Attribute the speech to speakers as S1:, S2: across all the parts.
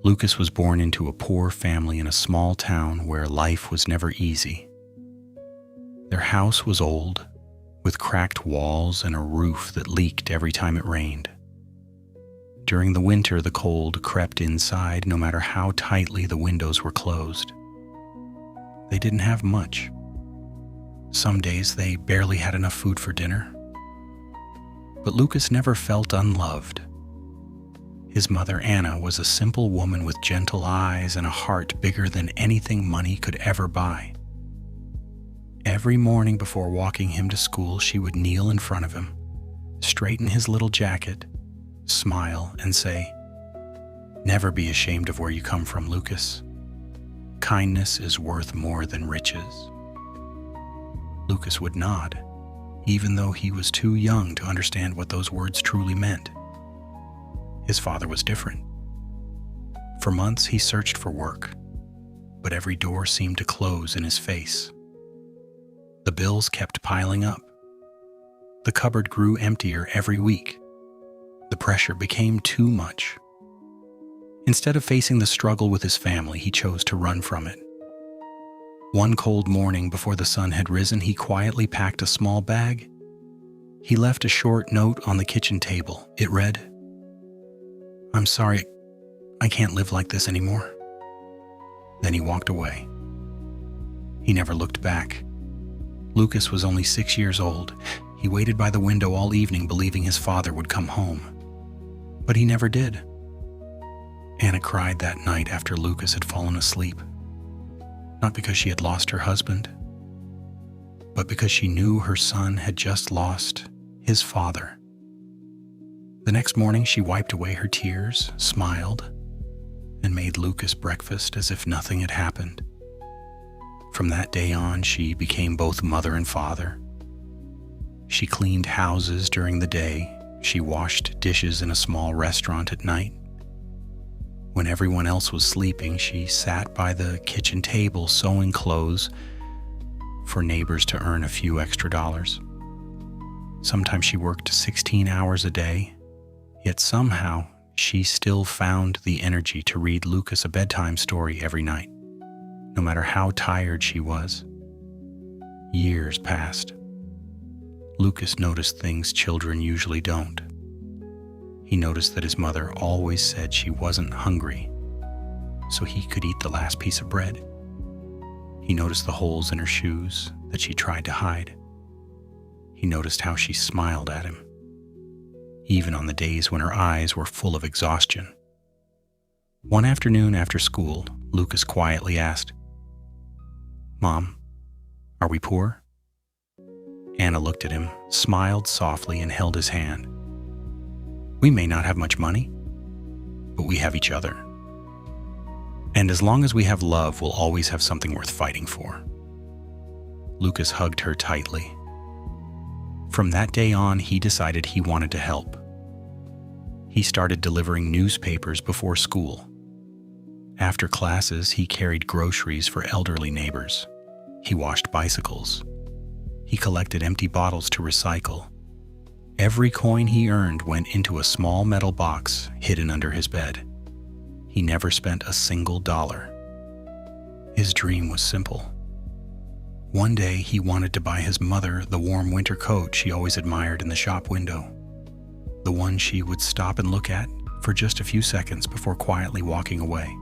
S1: Lucas was born into a poor family in a small town where life was never easy. Their house was old, with cracked walls and a roof that leaked every time it rained. During the winter, the cold crept inside no matter how tightly the windows were closed. They didn't have much. Some days they barely had enough food for dinner. But Lucas never felt unloved. His mother, Anna, was a simple woman with gentle eyes and a heart bigger than anything money could ever buy. Every morning before walking him to school, she would kneel in front of him, straighten his little jacket, smile, and say, "Never be ashamed of where you come from, Lucas. Kindness is worth more than riches." Lucas would nod, even though he was too young to understand what those words truly meant. His father was different. For months he searched for work, but every door seemed to close in his face. The bills kept piling up. The cupboard grew emptier every week. The pressure became too much. Instead of facing the struggle with his family, he chose to run from it. One cold morning before the sun had risen, he quietly packed a small bag. He left a short note on the kitchen table. It read, "I'm sorry, I can't live like this anymore." Then he walked away. He never looked back. Lucas was only 6 years old. He waited by the window all evening, believing his father would come home. But he never did. Anna cried that night after Lucas had fallen asleep. Not because she had lost her husband, but because she knew her son had just lost his father. The next morning, she wiped away her tears, smiled, and made Lucas breakfast as if nothing had happened. From that day on, she became both mother and father. She cleaned houses during the day. She washed dishes in a small restaurant at night. When everyone else was sleeping, she sat by the kitchen table sewing clothes for neighbors to earn a few extra dollars. Sometimes she worked 16 hours a day, yet somehow she still found the energy to read Lucas a bedtime story every night, no matter how tired she was. Years passed. Lucas noticed things children usually don't. He noticed that his mother always said she wasn't hungry, so he could eat the last piece of bread. He noticed the holes in her shoes that she tried to hide. He noticed how she smiled at him, even on the days when her eyes were full of exhaustion. One afternoon after school, Lucas quietly asked, "Mom, are we poor?" Anna looked at him, smiled softly, and held his hand. "We may not have much money, but we have each other. And as long as we have love, we'll always have something worth fighting for." Lucas hugged her tightly. From that day on, he decided he wanted to help. He started delivering newspapers before school. After classes, he carried groceries for elderly neighbors. He washed bicycles. He collected empty bottles to recycle. Every coin he earned went into a small metal box hidden under his bed. He never spent a single dollar. His dream was simple. One day, he wanted to buy his mother the warm winter coat she always admired in the shop window, the one she would stop and look at for just a few seconds before quietly walking away.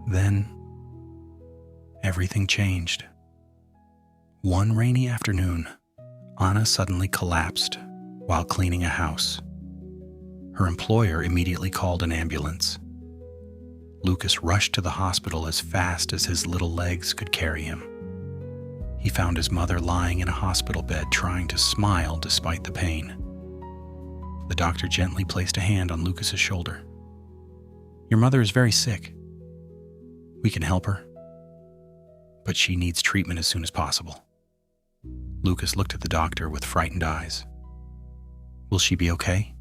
S1: Then, everything changed. One rainy afternoon, Anna suddenly collapsed while cleaning a house. Her employer immediately called an ambulance. Lucas rushed to the hospital as fast as his little legs could carry him. He found his mother lying in a hospital bed, trying to smile despite the pain. The doctor gently placed a hand on Lucas's shoulder. "Your mother is very sick. We can help her, but she needs treatment as soon as possible." Lucas looked at the doctor with frightened eyes. "Will she be okay?"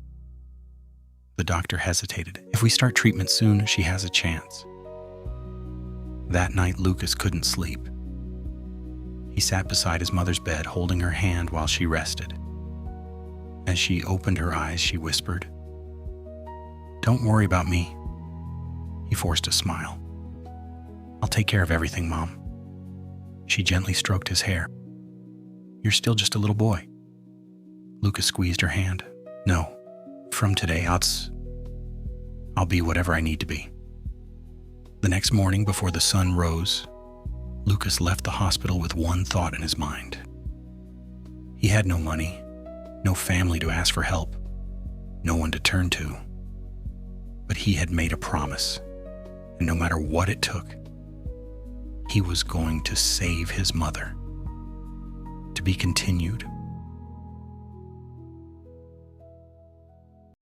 S1: The doctor hesitated. "If we start treatment soon, she has a chance." That night, Lucas couldn't sleep. He sat beside his mother's bed, holding her hand while she rested. As she opened her eyes, she whispered, "Don't worry about me. He forced a smile. "I'll take care of everything, Mom." She gently stroked his hair. "You're still just a little boy." Lucas squeezed her hand. "No, from today, I'll be whatever I need to be." The next morning, before the sun rose, Lucas left the hospital with one thought in his mind. He had no money, no family to ask for help, no one to turn to. But he had made a promise, and no matter what it took, he was going to save his mother. To be continued.